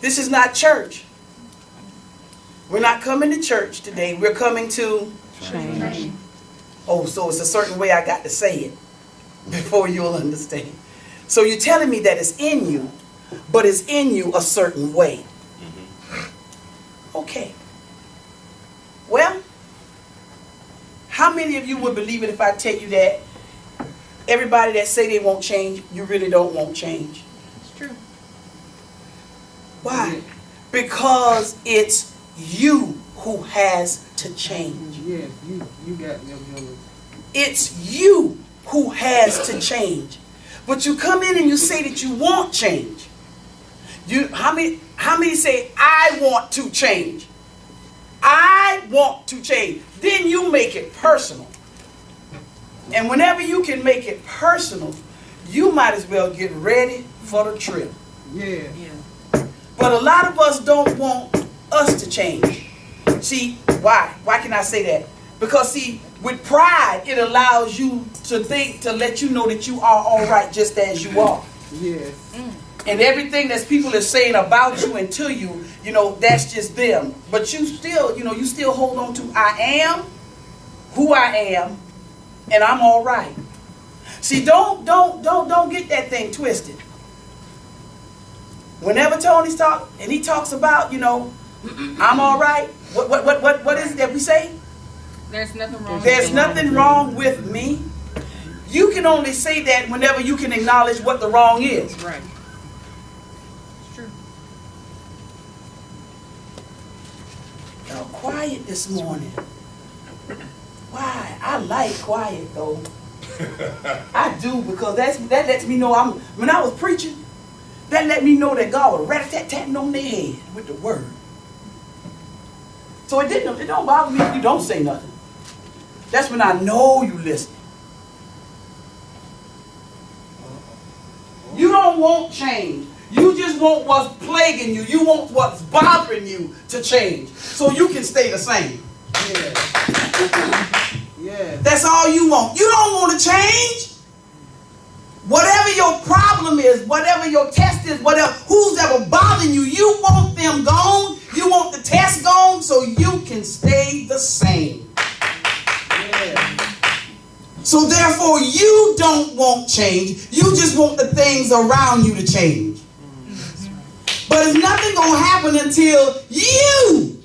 This is not church. We're not coming to church today. We're coming to Change. Oh, so it's a certain way I got to say it before you'll understand. So you're telling me that it's in you, but it's in you a certain way. Okay. Well, how many of you would believe it if I tell you that everybody that say they won't change, you really don't want change? It's true. Why? Because it's you who has to change. Yes, you got them. It's you who has to change. But you come in and you say that you want change. How many say, I want to change? I want to change. Then you make it personal. And whenever you can make it personal, you might as well get ready for the trip. Yeah. But a lot of us don't want us to change. See, why? Why can I say that? Because see, with pride, it allows you to think, to let you know that you are all right just as you are. Yes. And everything that people are saying about you and to you, that's just them. But you still, you still hold on to, I am who I am, and I'm all right. See, don't get that thing twisted. Whenever Tony's talking, and he talks about, I'm all right. What is it that we say? There's nothing wrong. There's nothing wrong with me. You can only say that whenever you can acknowledge what the wrong is. Right. It's true. Y'all quiet this morning. Why? I like quiet though. I do, because that lets me know when I was preaching, that let me know that God was rat-a-tat-tatting on their head with the word. So it don't bother me if you don't say nothing. That's when I know you listen. You don't want change. You just want what's plaguing you. You want what's bothering you to change so you can stay the same. Yeah. Yeah. That's all you want. You don't want to change. Whatever your problem is, whatever your test is, who's ever bothering you, you want them gone. You want the test gone so you can stay the same. Yeah. So therefore, you don't want change. You just want the things around you to change. But it's nothing going to happen until you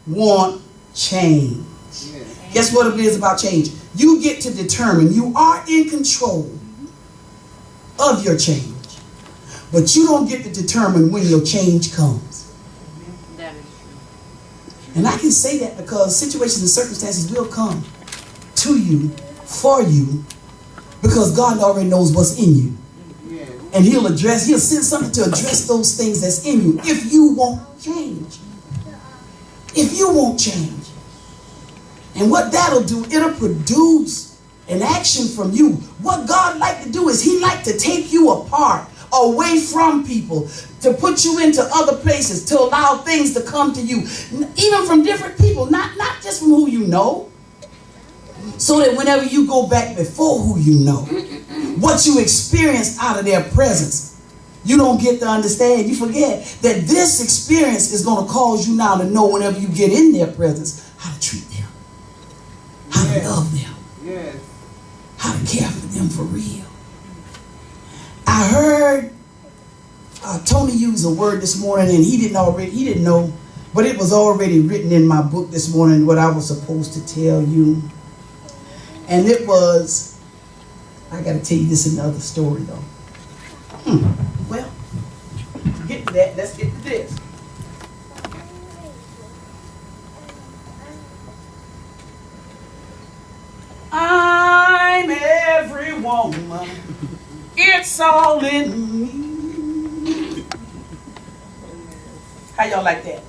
want change. Yeah. Guess what it is about change? You get to determine. You are in control of your change. But you don't get to determine when your change comes. That is true. And I can say that because situations and circumstances will come to you, for you, because God already knows what's in you. Yeah. And he'll send something to address those things that's in you if you won't change. If you won't change. And what that'll do, it'll produce an action from you. What God like to do is he like to take you apart, away from people, to put you into other places, to allow things to come to you, even from different people, not just from who you know. So that whenever you go back before who you know, what you experienced out of their presence, you don't get to understand. You forget that this experience is going to cause you now to know whenever you get in their presence how to treat them, how to love them, Yes. how to care for them for real. I heard Tony use a word this morning, and he didn't know, but it was already written in my book this morning what I was supposed to tell you. And it was, I got to tell you this another story though. Well, get to that. Let's get to this. I'm every woman. It's all in me. How y'all like that?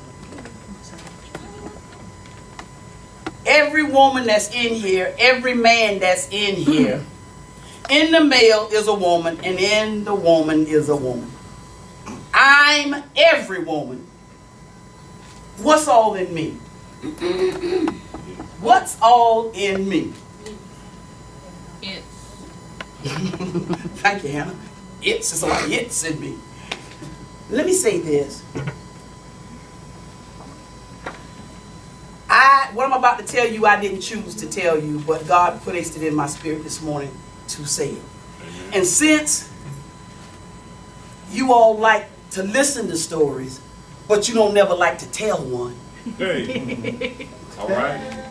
Every woman that's in here, every man that's in here, in the male is a woman, and in the woman is a woman. I'm every woman. What's all in me? What's all in me? It's. Thank you, Hannah. It's a lot of it's in me. Let me say this. What I'm about to tell you, I didn't choose to tell you, but God placed it in my spirit this morning to say it. And since you all like to listen to stories, but you don't never like to tell one. Hey. All right.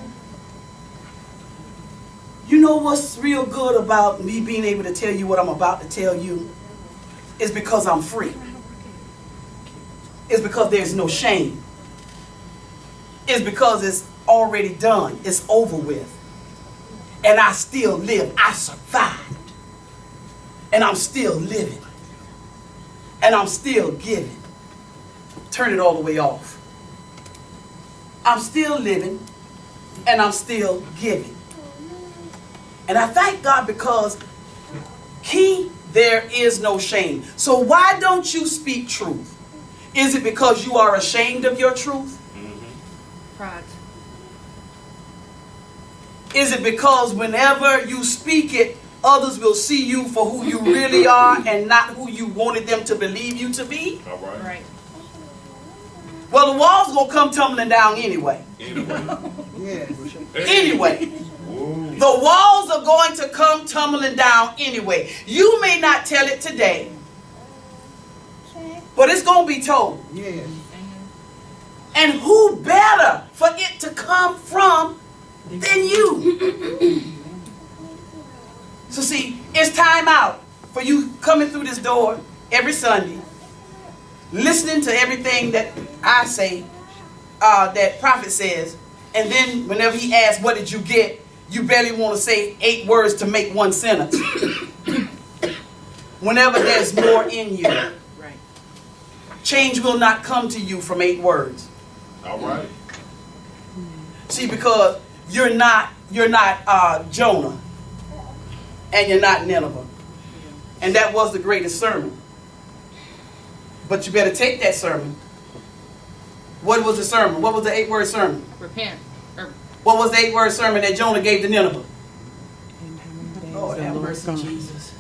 You know what's real good about me being able to tell you what I'm about to tell you? Is because I'm free. It's because there's no shame. It's because it's already done. It's over with. And I still live. I survived. And I'm still living. And I'm still giving. Turn it all the way off. I'm still living. And I'm still giving. And I thank God because there is no shame. So why don't you speak truth? Is it because you are ashamed of your truth? Pride. Is it because whenever you speak it, others will see you for who you really are and not who you wanted them to believe you to be? All right. Right. Well, the walls gonna come tumbling down anyway. Anyway. Yes. Anyway. Whoa. The walls are going to come tumbling down anyway. You may not tell it today, but it's going to be told. Yes. And who better for it to come from than you? So see, it's time out for you coming through this door every Sunday, listening to everything that I say, that prophet says, and then whenever he asks, what did you get? You barely want to say 8 words to make one sentence. Whenever there's more in you, Right. change will not come to you from 8 words. All right. See, because you're not Jonah, and you're not Nineveh, and that was the greatest sermon. But you better take that sermon. What was the sermon? What was the 8-word sermon? Repent. Or What was the 8-word sermon that Jonah gave to Nineveh? Lord have mercy, Jesus.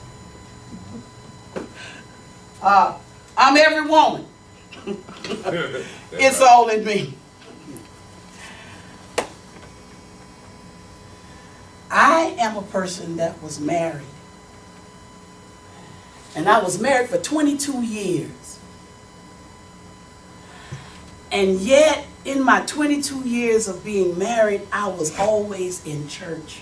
I'm every woman. It's all in me. I am a person that was married. And I was married for 22 years. And yet, in my 22 years of being married, I was always in church.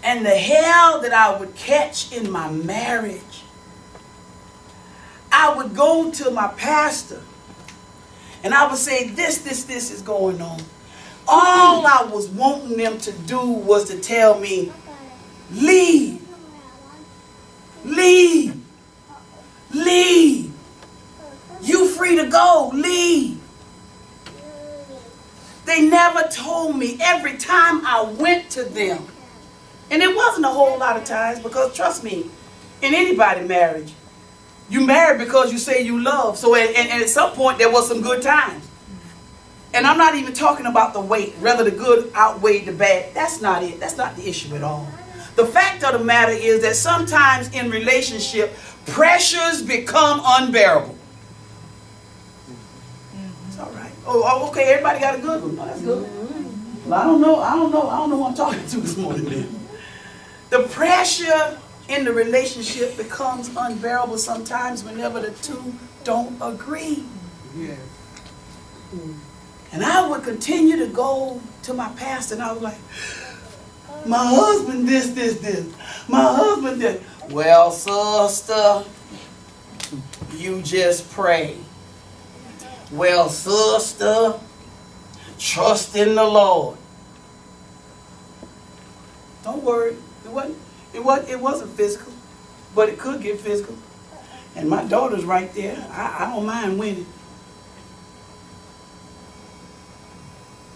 And the hell that I would catch in my marriage, I would go to my pastor and I would say, this is going on. All I was wanting them to do was to tell me, leave, leave, leave. You free to go, leave. They never told me every time I went to them. And it wasn't a whole lot of times because trust me, in anybody's marriage, you married because you say you love. So and at some point there was some good times. And I'm not even talking about the weight, whether the good outweighed the bad. That's not it. That's not the issue at all. The fact of the matter is that sometimes in relationship, pressures become unbearable. It's all right. Oh, okay. Everybody got a good one. Oh, that's good. Well, I don't know what I'm talking to this morning then. The pressure in the relationship becomes unbearable sometimes whenever the two don't agree. Yes. And I would continue to go to my pastor and I was like, my husband this. My husband this. Well, sister, you just pray. Well, sister, trust in the Lord. Don't worry. It wasn't physical, but it could get physical. And my daughter's right there. I don't mind winning.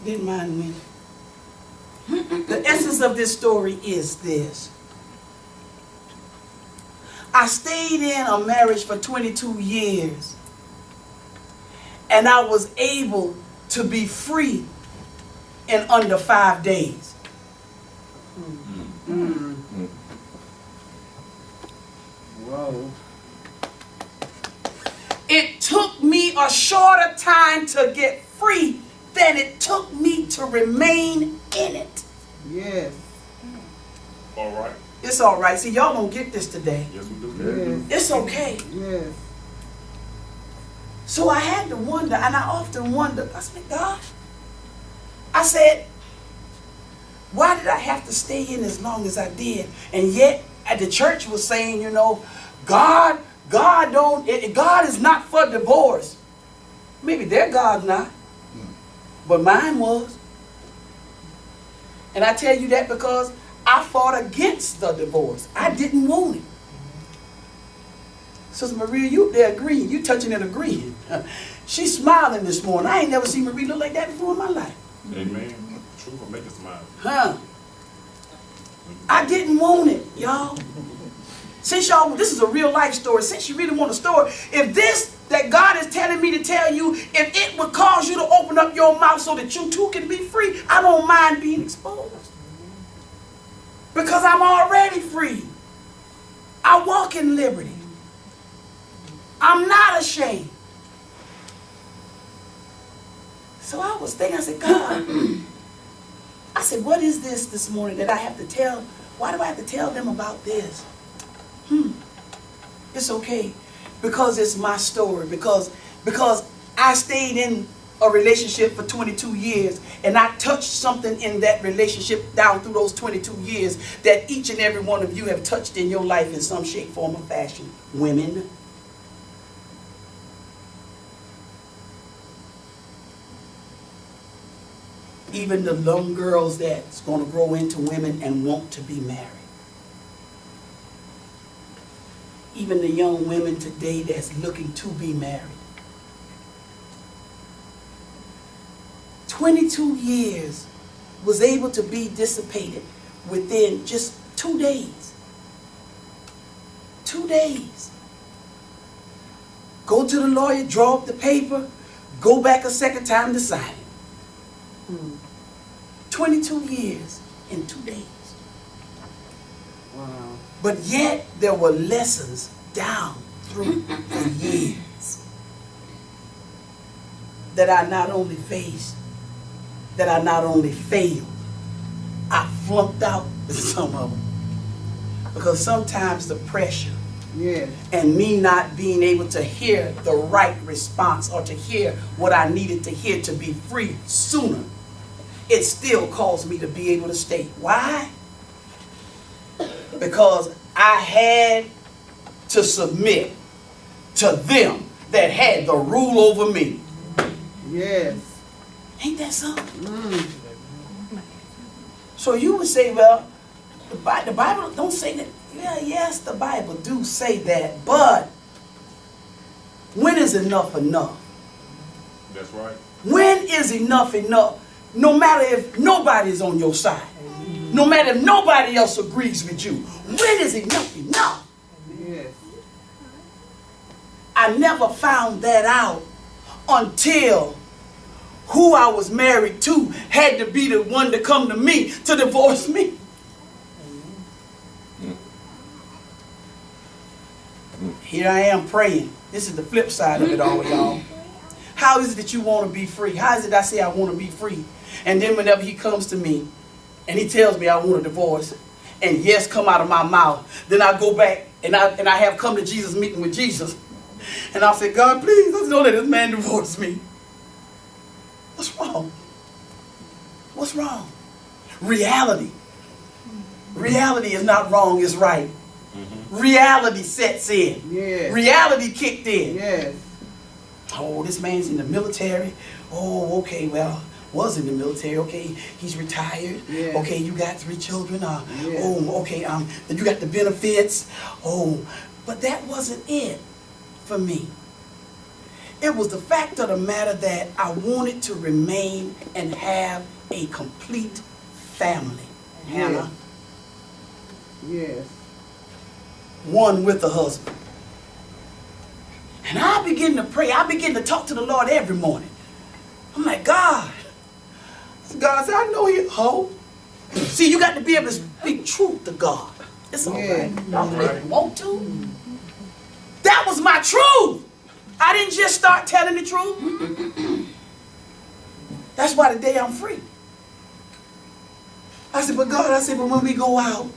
Didn't mind winning. The essence of this story is this. I stayed in a marriage for 22 years. And I was able to be free in under 5 days. Whoa. It took me a shorter time to get free than it took me to remain in it. Yes. All right. It's all right. See, y'all don't get this today. Yes, we do. Yes. It's okay. Yes. So I had to wonder, and I often wonder, I said, God, I said, why did I have to stay in as long as I did? And yet, the church was saying, you know, God is not for divorce. Maybe their God's not, but mine was. And I tell you that because I fought against the divorce. I didn't want it. Sister Maria, you there agreeing. You touching and agreeing. She's smiling this morning. I ain't never seen Maria look like that before in my life. Amen. Truth will make us smile. Huh? I didn't want it, y'all. Since y'all, this is a real life story. Since you really want a story, if this that God is telling me to tell you, if it would cause you to open up your mouth so that you too can be free, I don't mind being exposed. Because I'm already free. I walk in liberty. I'm not ashamed. So I was thinking, I said, God, I said, what is this morning that I have to tell? Why do I have to tell them about this? It's okay. Because it's my story. Because I stayed in a relationship for 22 years and I touched something in that relationship down through those 22 years that each and every one of you have touched in your life in some shape, form, or fashion. Women. Even the young girls that's going to grow into women and want to be married. Even the young women today that's looking to be married. 22 years was able to be dissipated within just 2 days. 2 days. Go to the lawyer, draw up the paper, go back a second time to sign it. 22 years in 2 days. Wow. But yet there were lessons down through the years that I not only faced, that I not only failed, I flunked out some of them. Because sometimes the pressure Yes. and me not being able to hear the right response or to hear what I needed to hear to be free sooner, it still caused me to be able to stay. Why? Because I had to submit to them that had the rule over me. Yes. Ain't that something? So you would say, well, the Bible don't say that. Yeah, yes, the Bible do say that, but when is enough enough? That's right. When is enough enough? No matter if nobody's on your side. No matter if nobody else agrees with you. When is enough enough? Yes. I never found that out until who I was married to had to be the one to come to me to divorce me. Here I am praying. This is the flip side of it all, y'all. How is it that you want to be free? How is it I say I want to be free? And then whenever he comes to me and he tells me I want a divorce, and yes come out of my mouth, then I go back and I have come to Jesus meeting with Jesus. And I'll say, God, please, don't let this man divorce me. What's wrong? What's wrong? Reality. Reality is not wrong, it's right. Reality sets in. Yes. Reality kicked in. Yes. Oh, this man's in the military. Oh, okay, well, was in the military. Okay, he's retired. Yeah. Okay, you got 3 children. Yeah. Oh, okay, then you got the benefits. Oh, but that wasn't it for me. It was the fact of the matter that I wanted to remain and have a complete family. Hannah, Yes. one with a husband. And I begin to pray. I begin to talk to the Lord every morning. I'm like, God said, I know you, ho. See, you got to be able to speak truth to God. It's all Yeah. right. Y'all really want to. That was my truth. I didn't just start telling the truth. That's why today I'm free. I said, but God, I said, but when we go out,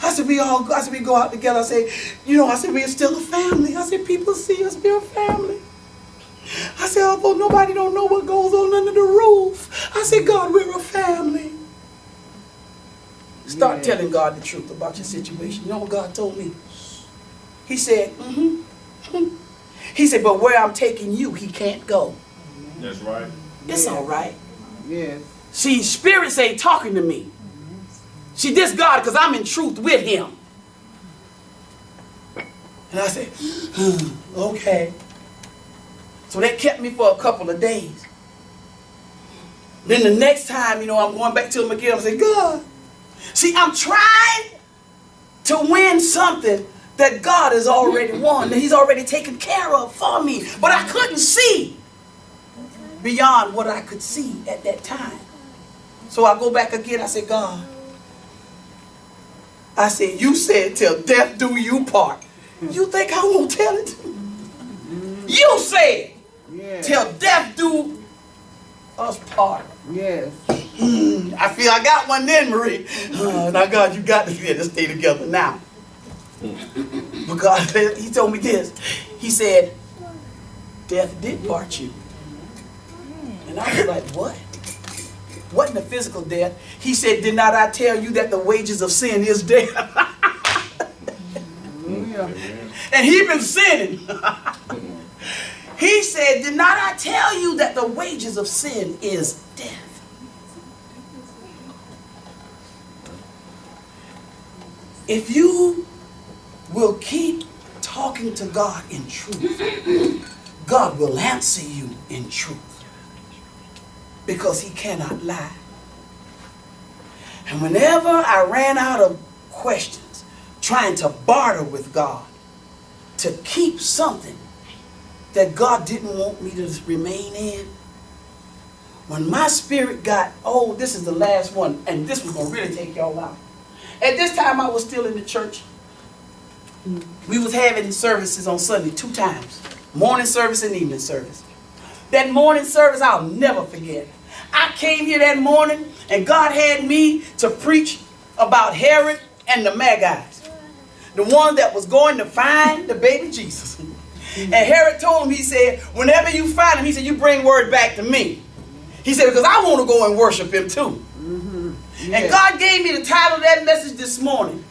I said, we go out together. I said, I said, we're still a family. I said, people see us, we're a family. I said, although nobody don't know what goes on under the roof, I said, God, we're a family. Start telling God the truth about your situation. You know what God told me? He said, He said, but where I'm taking you, he can't go. That's right. It's all right. Yes. See, spirits ain't talking to me. See, this God, because I'm in truth with him. And I said, okay. So that kept me for a couple of days. Then the next time, I'm going back to him again. I said, God, see, I'm trying to win something that God has already won, that he's already taken care of for me. But I couldn't see beyond what I could see at that time. So I go back again. I said, God, I said, you said till death do you part. You think I won't tell it? You said till death do us part. Yes. I feel I got one then, Marie. Now, God, you got to stay together now. But God, he told me this. He said, death did part you. And I was like, what? Wasn't a physical death. He said, did not I tell you that the wages of sin is death? And he been sinning. He said, did not I tell you that the wages of sin is death? If you will keep talking to God in truth, God will answer you in truth. Because he cannot lie. And whenever I ran out of questions, trying to barter with God, to keep something that God didn't want me to remain in, when my spirit got, this is the last one, and this was going to really take y'all out. At this time, I was still in the church. We was having services on Sunday 2 times, morning service and evening service. That morning service, I'll never forget. I came here that morning, and God had me to preach about Herod and the Magi's, the one that was going to find the baby Jesus. And Herod told him, he said, whenever you find him, he said, you bring word back to me. He said, because I want to go and worship him too. And God gave me the title of that message this morning.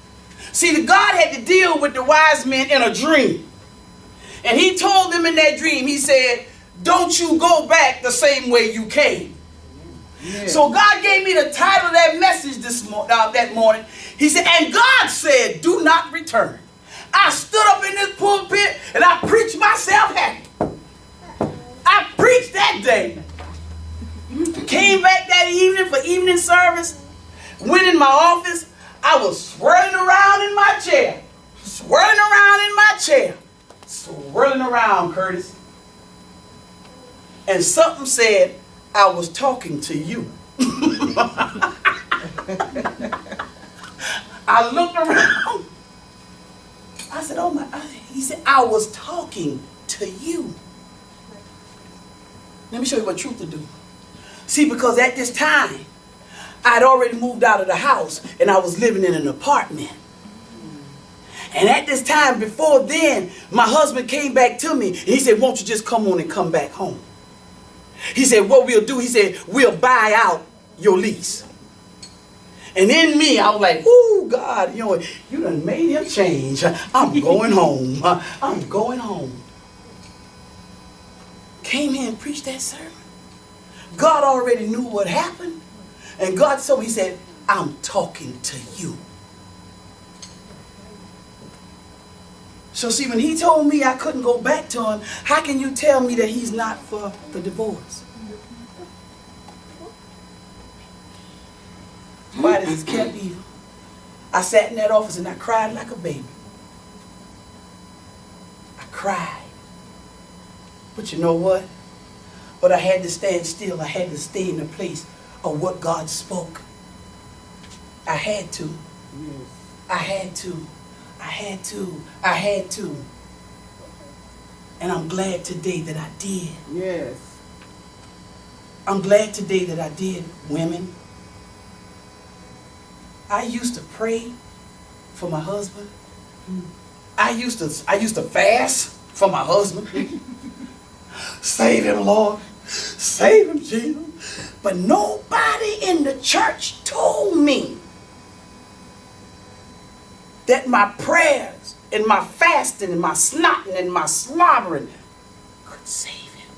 See, the God had to deal with the wise men in a dream. And he told them in that dream, he said, don't you go back the same way you came. So God gave me the title of that message that morning. He said, and God said, do not return. I stood up in this pulpit and I preached myself happy. I preached that day. Came back that evening for evening service. Went in my office. I was swirling around in my chair. Swirling around in my chair. Swirling around, Curtis. And something said, I was talking to you. I looked around. I said, oh my, he said, I was talking to you. Let me show you what truth to do. See, because at this time, I'd already moved out of the house and I was living in an apartment. And at this time, before then, my husband came back to me and he said, won't you just come on and come back home? He said, what we'll do, he said, we'll buy out your lease. And in me, I was like, ooh, God, you done made him change. I'm going home. I'm going home. Came here and preached that sermon. God already knew what happened. And God told me, he said, I'm talking to you. So see, when he told me I couldn't go back to him, how can you tell me that he's not for the divorce? Why does he kept evil? I sat in that office and I cried like a baby. I cried. But you know what? But I had to stand still. I had to stay in the place of what God spoke. I had to. I had to. I had to. I had to. And I'm glad today that I did. Yes. I'm glad today that I did, women. I used to pray for my husband. I used to fast for my husband. Save him, Lord. Save him, Jesus. But nobody in the church told me that my prayers and my fasting and my snotting and my slobbering could save him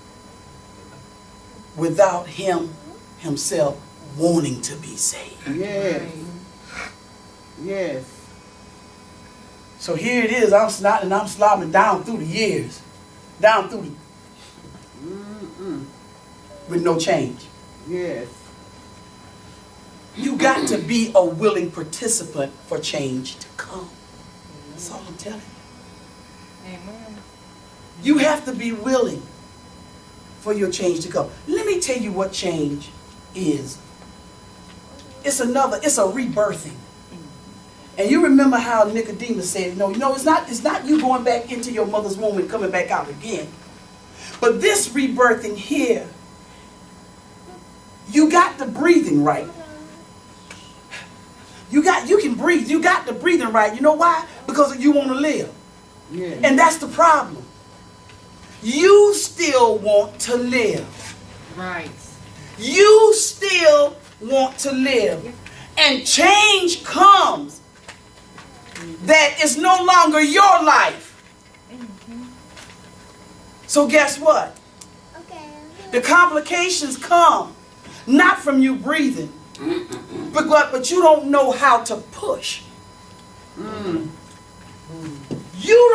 without him himself wanting to be saved. Yes. Yes. So here it is, I'm snotting and I'm slobbering down through the years, down through the, with no change. Yes. You got to be a willing participant for change to come. That's all I'm telling you. Amen. You have to be willing for your change to come. Let me tell you what change is. It's a rebirthing. And you remember how Nicodemus said, no, it's not you going back into your mother's womb and coming back out again. But this rebirthing here, you got the breathing right. You can breathe. You got the breathing right. You know why? Because you want to live. Yes. And that's the problem. You still want to live. Right. You still want to live. And change comes that it's no longer your life. So guess what? The complications come not from you breathing, but you don't know how to push. You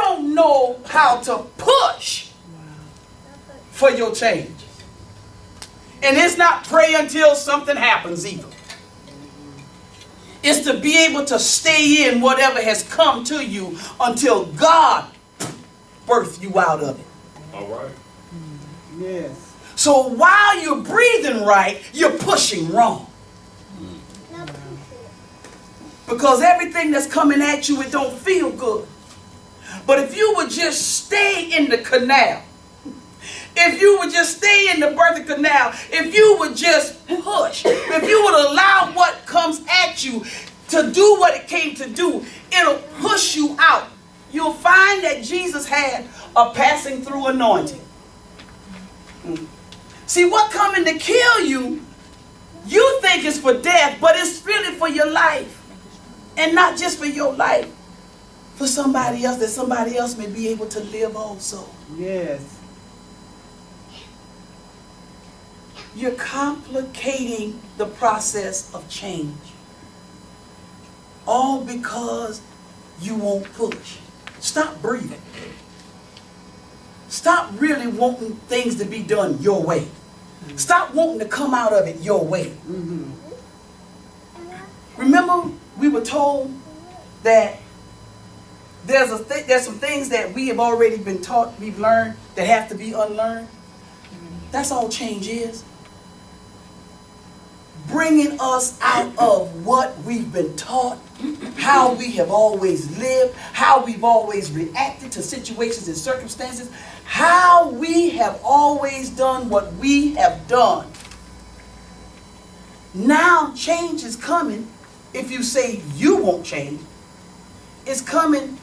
don't know how to push for your change. And it's not pray until something happens either. It's to be able to stay in whatever has come to you until God birthed you out of it. All right. Yes. So while you're breathing right, you're pushing wrong. Because everything that's coming at you, it don't feel good. But if you would just stay in the canal, if you would just stay in the birthing canal, if you would just push, if you would allow what comes at you to do what it came to do, it'll push you out. You'll find that Jesus had a passing through anointing. See, what coming to kill you, you think is for death, but it's really for your life. And not just for your life, for somebody else, that somebody else may be able to live also. Yes. You're complicating the process of change. All because you won't push. Stop breathing. Stop really wanting things to be done your way. Stop wanting to come out of it your way. Remember, we were told that there's some things that we have already been taught, we've learned, that have to be unlearned. That's all change is. Bringing us out of what we've been taught, how we have always lived, how we've always reacted to situations and circumstances, how we have always done what we have done. Now change is coming. If you say you won't change, it's coming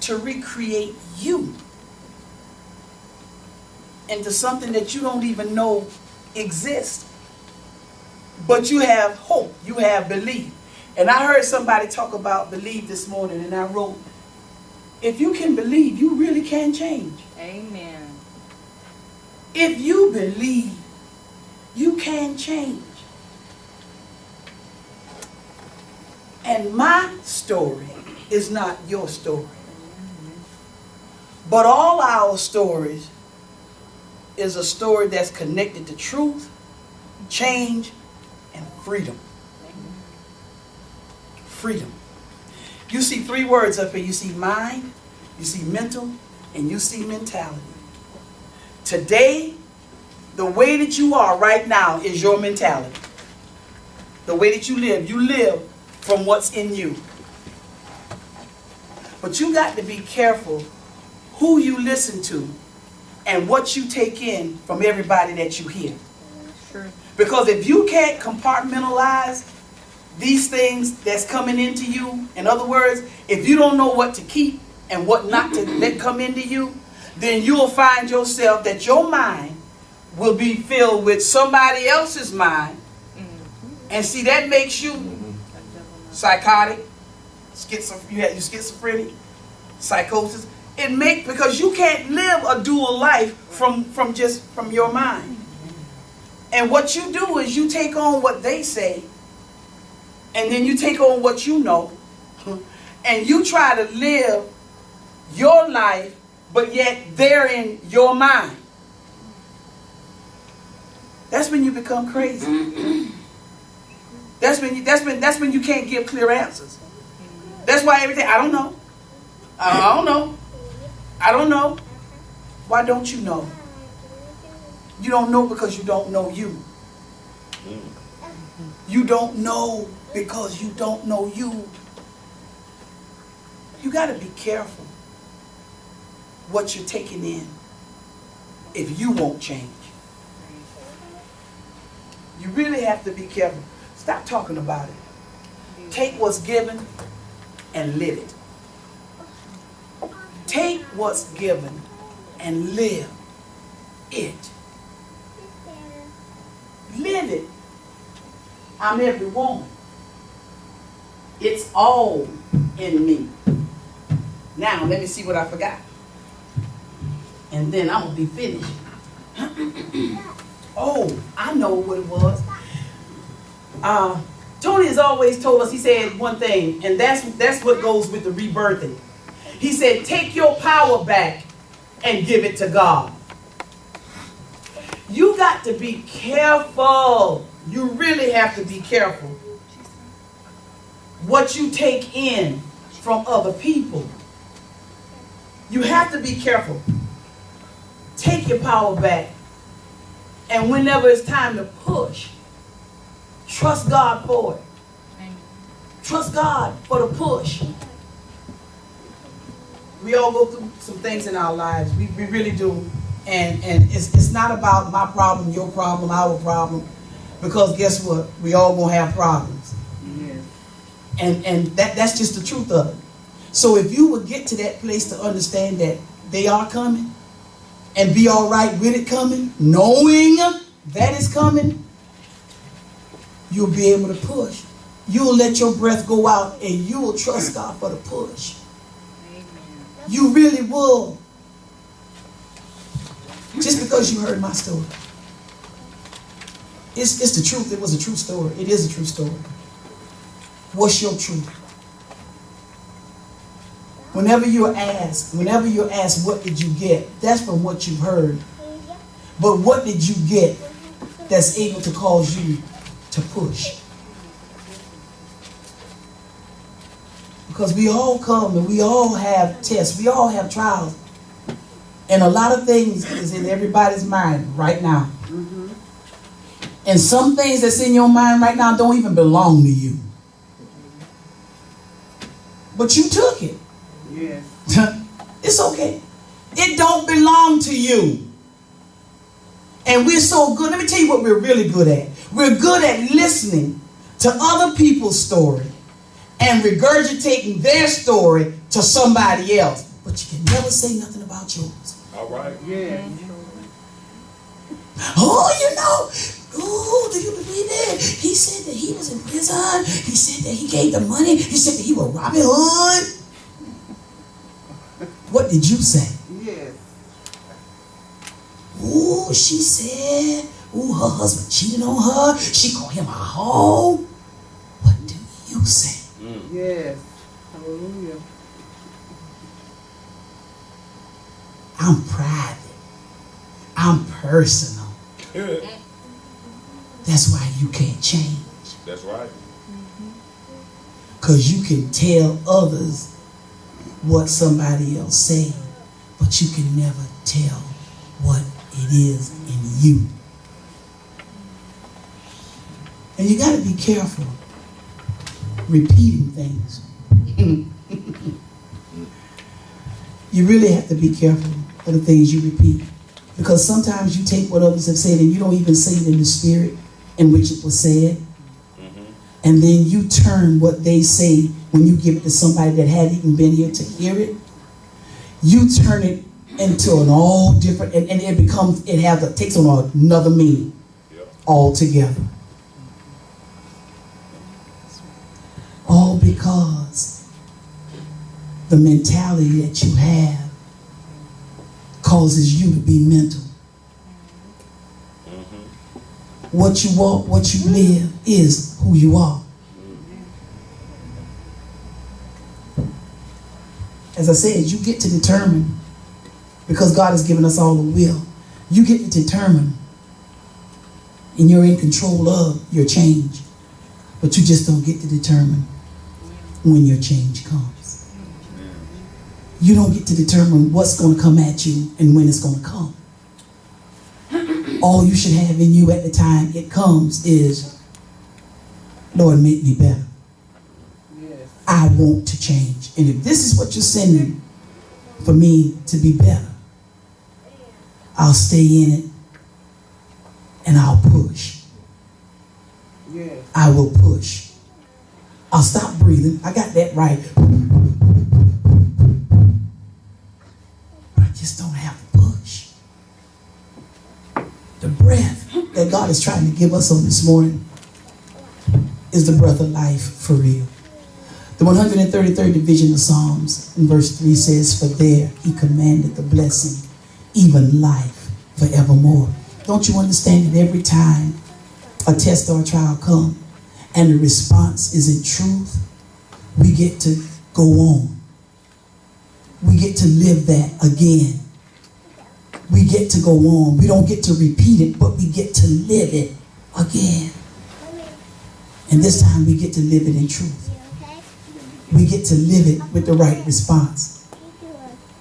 to recreate you into something that you don't even know exists. But you have hope, you have belief. And I heard somebody talk about belief this morning, and I wrote, if you can believe, you really can change. Amen. If you believe, you can change. And my story is not your story. But all our stories is a story that's connected to truth, change, and freedom. Freedom. You see three words up here. You see mind, you see mental, and you see mentality. Today, the way that you are right now is your mentality. The way that you live from what's in you. But you got to be careful who you listen to and what you take in from everybody that you hear. True. Because if you can't compartmentalize these things that's coming into you, in other words, if you don't know what to keep and what not to let come into you, then you'll find yourself that your mind will be filled with somebody else's mind. And see, that makes you psychotic, you schizophrenic, psychosis. Because you can't live a dual life from your mind. And what you do is you take on what they say, and then you take on what you know, and you try to live your life, but yet they're in your mind. That's when you become crazy. That's when you can't give clear answers. That's why everything, I don't know. I don't know. I don't know. Why don't you know? You don't know because you don't know you. You don't know because you don't know you. You got to be careful what you're taking in if you won't change. You really have to be careful. Stop talking about it. Take what's given and live it. Take what's given and live it. Live it. I'm every woman. It's all in me. Now, let me see what I forgot. And then I'm going to be finished. Oh, I know what it was. Tony has always told us, he said one thing, and that's what goes with the rebirthing. He said, take your power back and give it to God. You got to be careful. You really have to be careful what you take in from other people. You have to be careful. Take your power back. And whenever it's time to push, trust God for it. Trust God for the push. We all go through some things in our lives. We really do. And it's not about my problem, your problem, our problem. Because guess what? We all gonna have problems. Yes. And that's just the truth of it. So if you would get to that place to understand that they are coming and be all right with it coming, knowing that is coming, you'll be able to push. You'll let your breath go out and you will trust God for the push. Amen. You really will. Just because you heard my story. It's the truth. It was a true story. It is a true story. What's your truth? Whenever you're asked, what did you get? That's from what you've heard. But what did you get that's able to cause you to push? Because we all come and we all have tests. We all have trials. And a lot of things is in everybody's mind right now. Mm-hmm. And some things that's in your mind right now don't even belong to you. But you took it. Yes. It's okay. It don't belong to you. And we're so good. Let me tell you what we're really good at. We're good at listening to other people's story and regurgitating their story to somebody else. But you can never say nothing about yours. All right. Yes. Oh, do you believe it? He said that he was in prison. He said that he gave the money. He said that he was Robin Hood. What did you say? Yes. Oh, she said, her husband cheated on her. She called him a hoe. What do you say? Yes. Hallelujah. I'm private. I'm personal. That's why you can't change. That's right. Because you can tell others what somebody else said, but you can never tell what it is in you. And you got to be careful repeating things. You really have to be careful of the things you repeat. Because sometimes you take what others have said and you don't even say it in the spirit in which it was said. And then you turn what they say when you give it to somebody that hadn't even been here to hear it. You turn it into an all different, and it takes on another meaning altogether. All because the mentality that you have causes you to be mental. What you walk, what you live is who you are. As I said, you get to determine, because God has given us all a will, you get to determine, and you're in control of your change, but you just don't get to determine when your change comes. You don't get to determine what's going to come at you and when it's going to come. All you should have in you at the time it comes is, Lord, make me better. Yes. I want to change. And if this is what you're sending for me to be better, I'll stay in it and I'll push. Yes. I will push. I'll stop breathing. I got that right. But I just don't have to push. The breath that God is trying to give us on this morning is the breath of life for real. The 133rd division of Psalms in verse 3 says, for there he commanded the blessing, even life forevermore. Don't you understand that every time a test or a trial comes and the response is in truth, we get to go on. We get to live that again. We get to go on. We don't get to repeat it, but we get to live it again. And this time we get to live it in truth. We get to live it with the right response.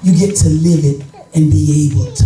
You get to live it and be able to